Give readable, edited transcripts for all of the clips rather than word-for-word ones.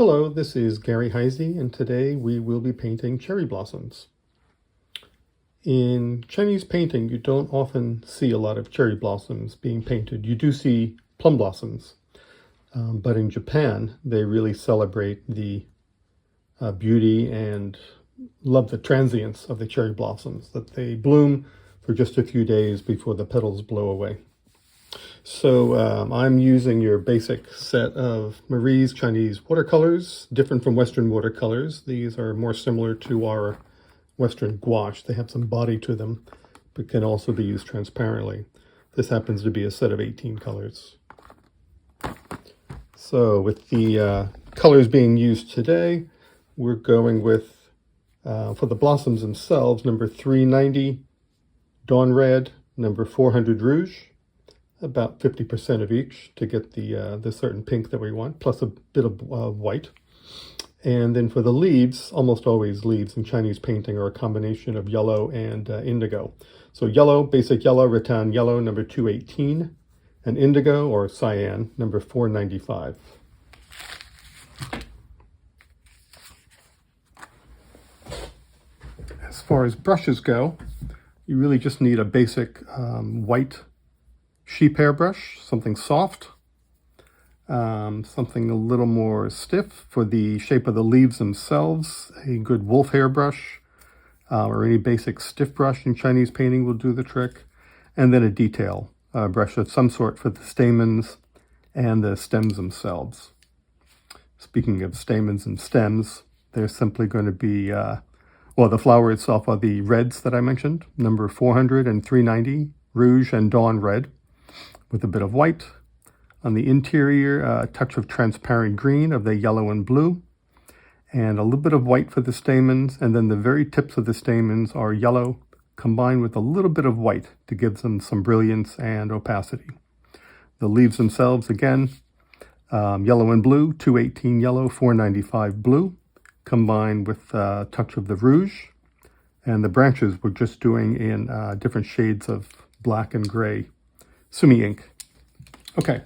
Hello, this is Gary Heise, and today we will be painting cherry blossoms. In Chinese painting, you don't often see a lot of cherry blossoms being painted. You do see plum blossoms, but in Japan, they really celebrate the beauty and love the transience of the cherry blossoms, that they bloom for just a few days before the petals blow away. So I'm using your basic set of Marie's Chinese watercolors, different from Western watercolors. These are more similar to our Western gouache. They have some body to them, but can also be used transparently. This happens to be a set of 18 colors. So with the colors being used today, we're going with, for the blossoms themselves, number 390 Dawn Red, number 400 Rouge, about 50% of each to get the certain pink that we want, plus a bit of white. And then for the leaves, almost always leaves in Chinese painting are a combination of yellow and indigo. So yellow, basic yellow, rattan yellow, number 218, and indigo or cyan, number 495. As far as brushes go, you really just need a basic white sheep hair brush, something soft, something a little more stiff for the shape of the leaves themselves. A good wolf hair brush or any basic stiff brush in Chinese painting will do the trick. And then a detail brush of some sort for the stamens and the stems themselves. Speaking of stamens and stems, they're simply going to be, well, the flower itself are the reds that I mentioned, number 400 and 390, Rouge and Dawn Red, with a bit of white. On the interior, a touch of transparent green of the yellow and blue, and a little bit of white for the stamens, and then the very tips of the stamens are yellow, combined with a little bit of white to give them some brilliance and opacity. The leaves themselves, again, yellow and blue, 218 yellow, 495 blue, combined with a touch of the rouge, and the branches we're just doing in different shades of black and gray sumi ink. Okay.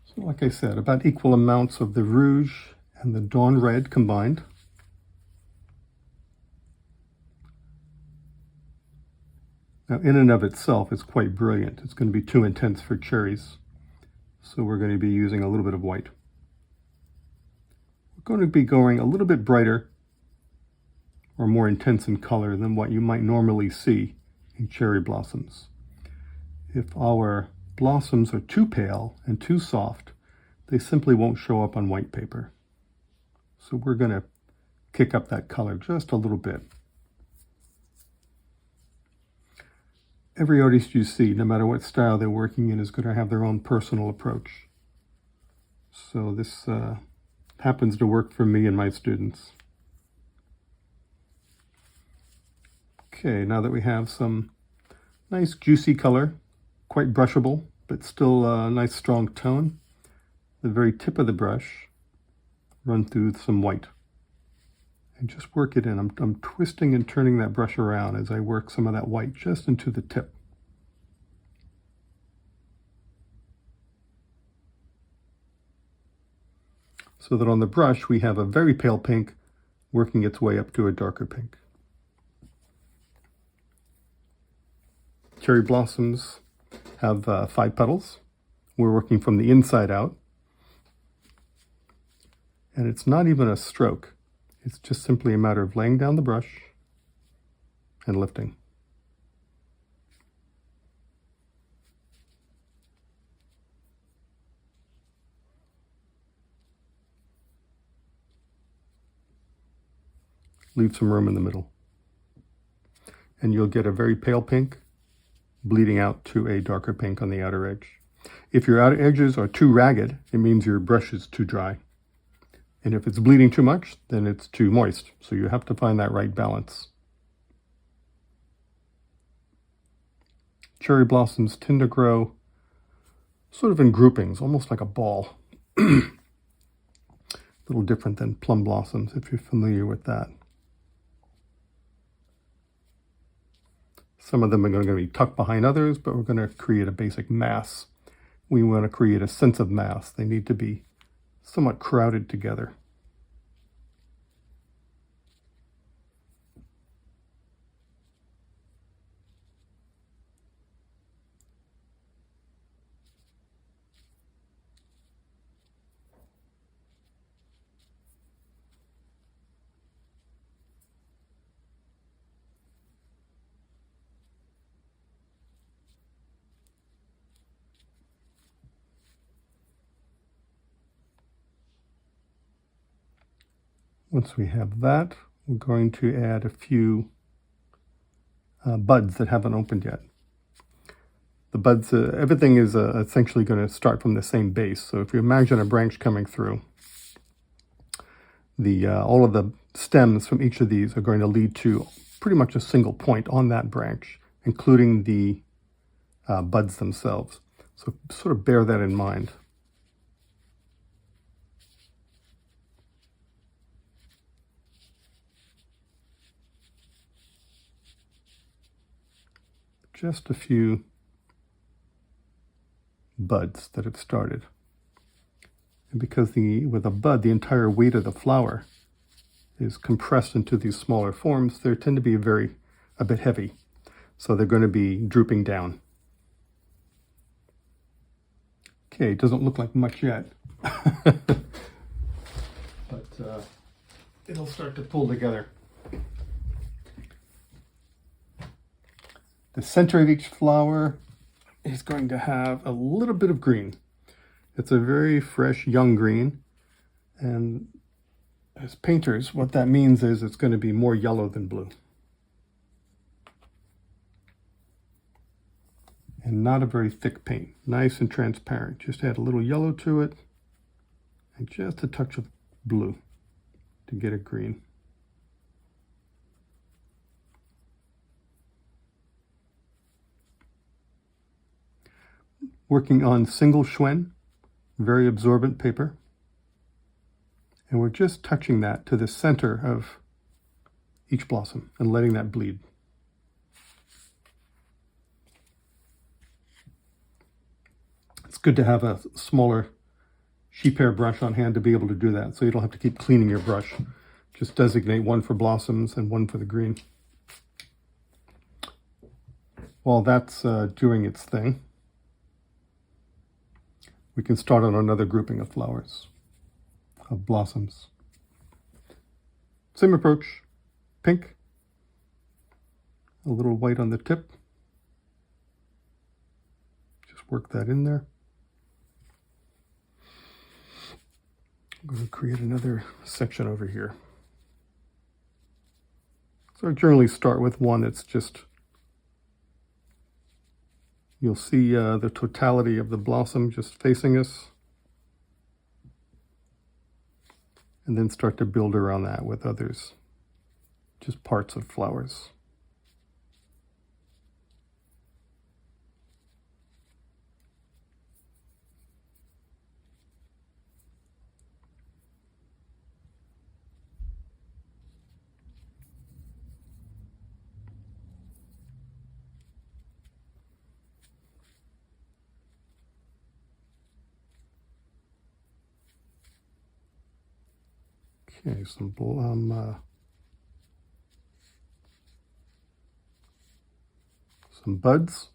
So like I said, about equal amounts of the rouge and the Dawn Red combined. Now, in and of itself, it's quite brilliant. It's going to be too intense for cherries. So we're going to be using a little bit of white. We're going to be going a little bit brighter or more intense in color than what you might normally see in cherry blossoms. If our blossoms are too pale and too soft, they simply won't show up on white paper. So we're going to kick up that color just a little bit. Every artist you see, no matter what style they're working in, is going to have their own personal approach. So this happens to work for me and my students. Okay, now that we have some nice juicy color, quite brushable, but still a nice strong tone, the very tip of the brush, run through some white. And just work it in. I'm twisting and turning that brush around as I work some of that white just into the tip. So that on the brush we have a very pale pink working its way up to a darker pink. Cherry blossoms have 5 petals. We're working from the inside out. And it's not even a stroke. It's just simply a matter of laying down the brush and lifting. Leave some room in the middle. And you'll get a very pale pink bleeding out to a darker pink on the outer edge. If your outer edges are too ragged, it means your brush is too dry. And if it's bleeding too much, then it's too moist. So you have to find that right balance. Cherry blossoms tend to grow sort of in groupings, almost like a ball. A little different than plum blossoms, if you're familiar with that. Some of them are going to be tucked behind others, but we're going to create a basic mass. We want to create a sense of mass. They need to be somewhat crowded together. Once we have that, we're going to add a few buds that haven't opened yet. The buds, everything is essentially going to start from the same base. So if you imagine a branch coming through, all of the stems from each of these are going to lead to pretty much a single point on that branch, including the buds themselves. So sort of bear that in mind. Just a few buds that have started. And because with a bud, the entire weight of the flower is compressed into these smaller forms, they tend to be a bit heavy. So they're going to be drooping down. Okay, it doesn't look like much yet. But it'll start to pull together. The center of each flower is going to have a little bit of green. It's a very fresh, young green. And as painters, what that means is it's going to be more yellow than blue. And not a very thick paint. Nice and transparent. Just add a little yellow to it and just a touch of blue to get a green. Working on single xuan, very absorbent paper. And we're just touching that to the center of each blossom and letting that bleed. It's good to have a smaller sheep hair brush on hand to be able to do that, so you don't have to keep cleaning your brush. Just designate one for blossoms and one for the green. While that's doing its thing, we can start on another grouping of flowers, of blossoms. Same approach, pink, a little white on the tip. Just work that in there. I'm going to create another section over here. So I generally start with one that's just, you'll see the totality of the blossom just facing us. And then start to build around that with others, just parts of flowers. Okay, some buds.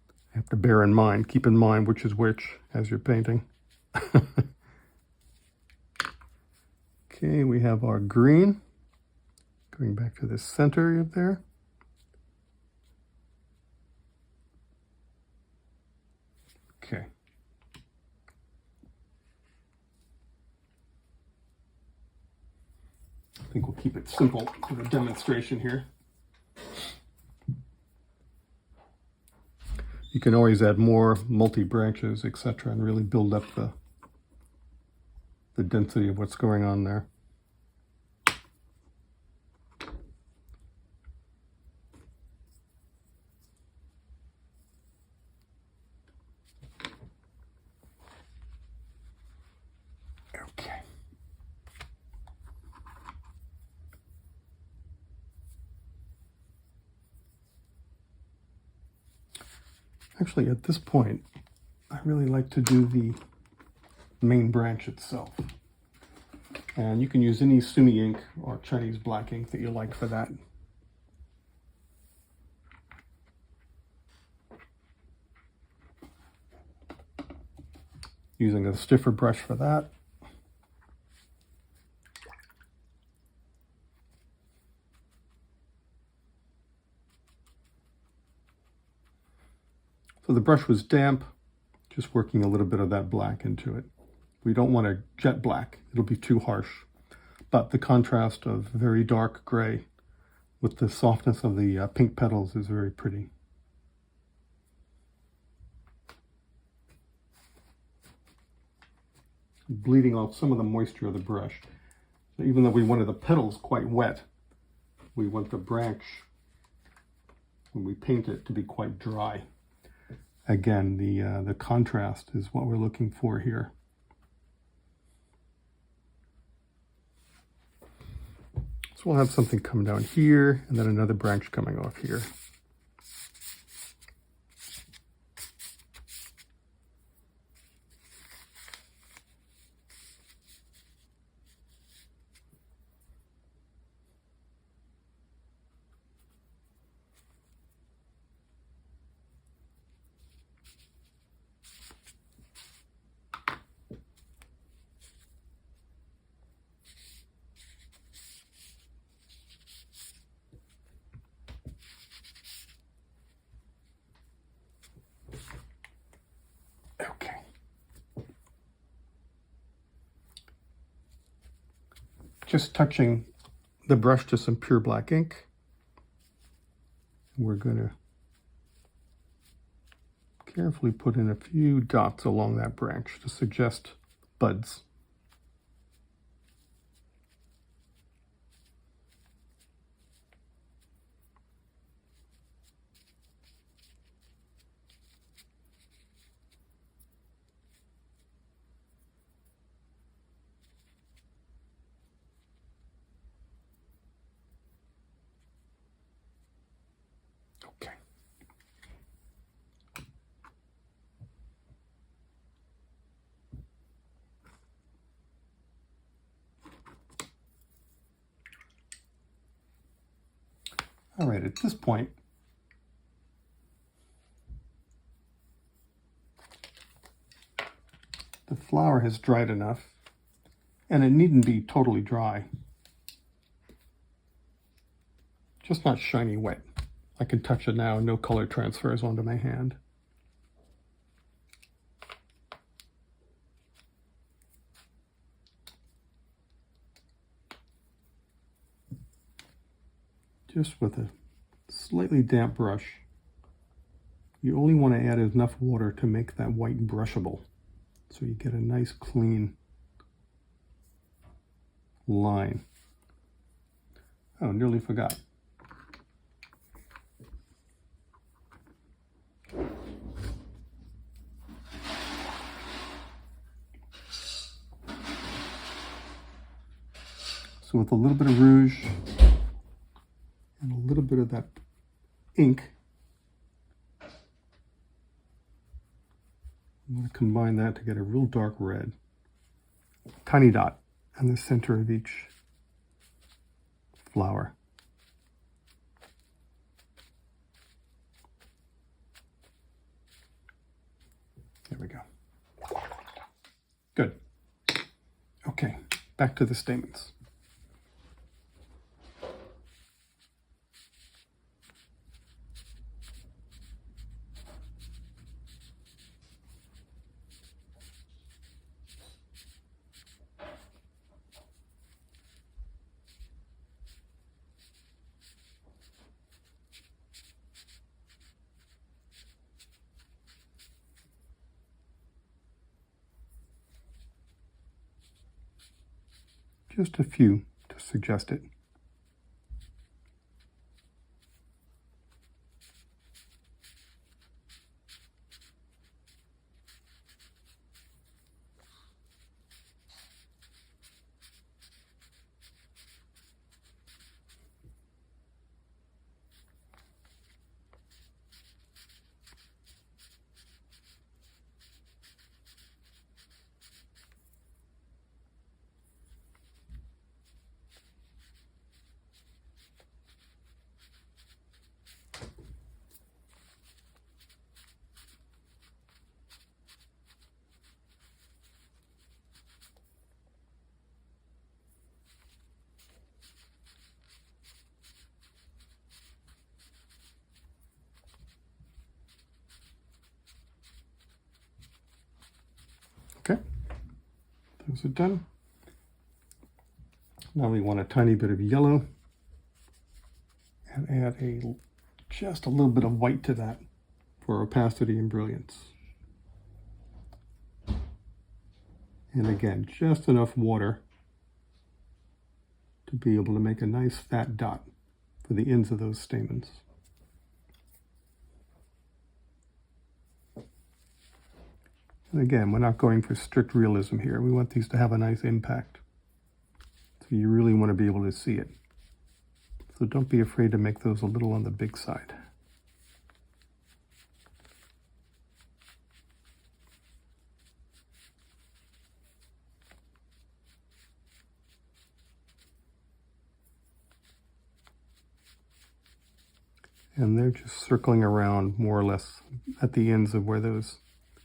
You have to bear in mind, keep in mind which is which as you're painting. Okay, we have our green. Going back to the center there. Okay. I think we'll keep it simple for the demonstration here. You can always add more multi-branches, etc., and really build up the density of what's going on there. Okay. Actually, at this point, I really like to do the main branch itself. And you can use any sumi ink or Chinese black ink that you like for that. Using a stiffer brush for that. So the brush was damp, just working a little bit of that black into it. We don't want a jet black, it'll be too harsh. But the contrast of very dark gray with the softness of the pink petals is very pretty. Bleeding off some of the moisture of the brush. So even though we wanted the petals quite wet, we want the branch, when we paint it, to be quite dry. Again, the contrast is what we're looking for here. So we'll have something come down here, and then another branch coming off here. Okay. Just touching the brush to some pure black ink. We're going to carefully put in a few dots along that branch to suggest buds. Okay. All right, at this point, the flower has dried enough, and it needn't be totally dry. Just not shiny wet. I can touch it now, no color transfers onto my hand. Just with a slightly damp brush, you only want to add enough water to make that white brushable, so you get a nice clean line. Oh, nearly forgot. So with a little bit of rouge and a little bit of that ink, I'm going to combine that to get a real dark red. Tiny dot in the center of each flower. There we go. Good. Okay, back to the stamens. Just a few to suggest it. Those are done. Now we want a tiny bit of yellow and add just a little bit of white to that for opacity and brilliance. And again, just enough water to be able to make a nice fat dot for the ends of those stamens. And again, we're not going for strict realism here. We want these to have a nice impact. So you really want to be able to see it. So don't be afraid to make those a little on the big side. And they're just circling around more or less at the ends of where those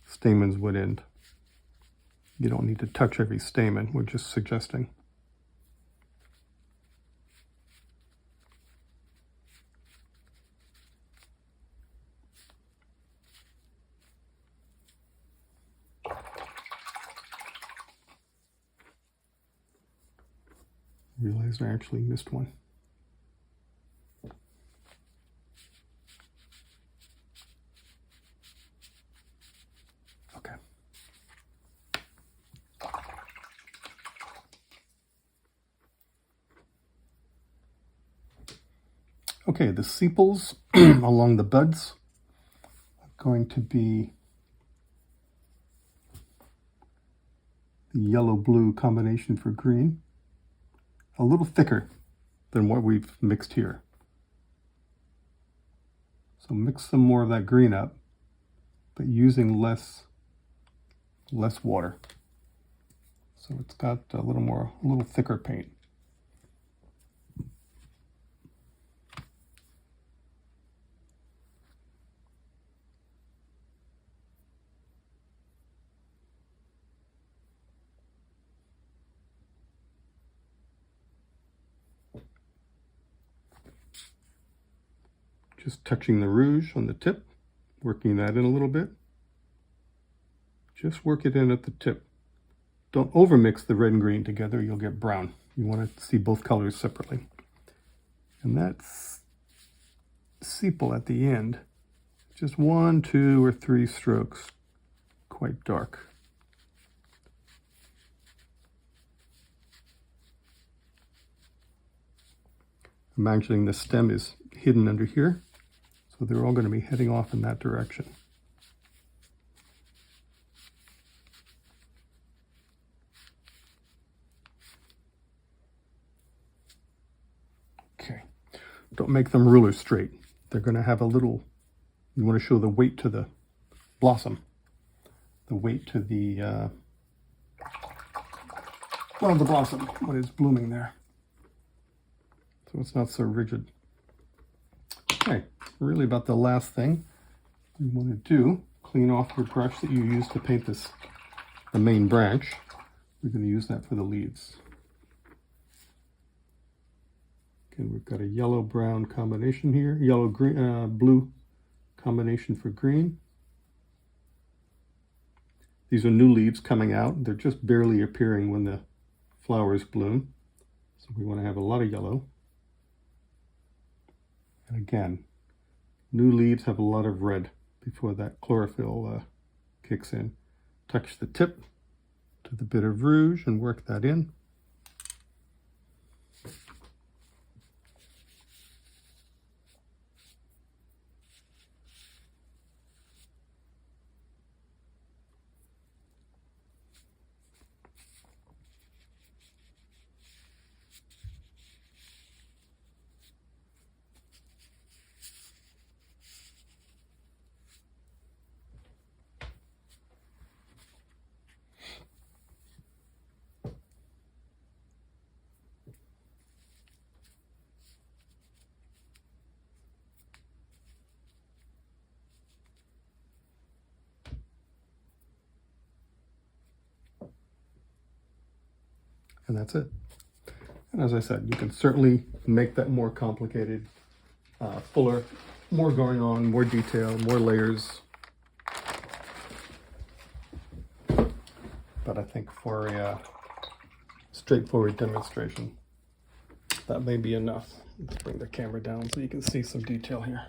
stamens would end. You don't need to touch every stamen, we're just suggesting. Realized I actually missed one. Okay, the sepals along the buds are going to be the yellow-blue combination for green, a little thicker than what we've mixed here. So mix some more of that green up, but using less water. So it's got a little thicker paint. Just touching the rouge on the tip, working that in a little bit. Just work it in at the tip. Don't overmix the red and green together, you'll get brown. You want to see both colors separately. And that's sepal at the end. Just 1, 2, or 3 strokes, quite dark. Imagining the stem is hidden under here. So they're all going to be heading off in that direction. Okay, don't make them ruler straight. They're going to have a little, you want to show the weight to the blossom, the weight to the, well, the blossom, what is blooming there. So it's not so rigid. Okay, really about the last thing you want to do, clean off your brush that you used to paint this, the main branch. We're going to use that for the leaves. Again, we've got a yellow-brown combination here, yellow-blue combination for green. These are new leaves coming out. They're just barely appearing when the flowers bloom. So we want to have a lot of yellow. And again, new leaves have a lot of red before that chlorophyll kicks in. Touch the tip to the bit of rouge and work that in. And that's it. And as I said, you can certainly make that more complicated, fuller, more going on, more detail, more layers. But I think for a straightforward demonstration. That may be enough. Let's bring the camera down so you can see some detail here.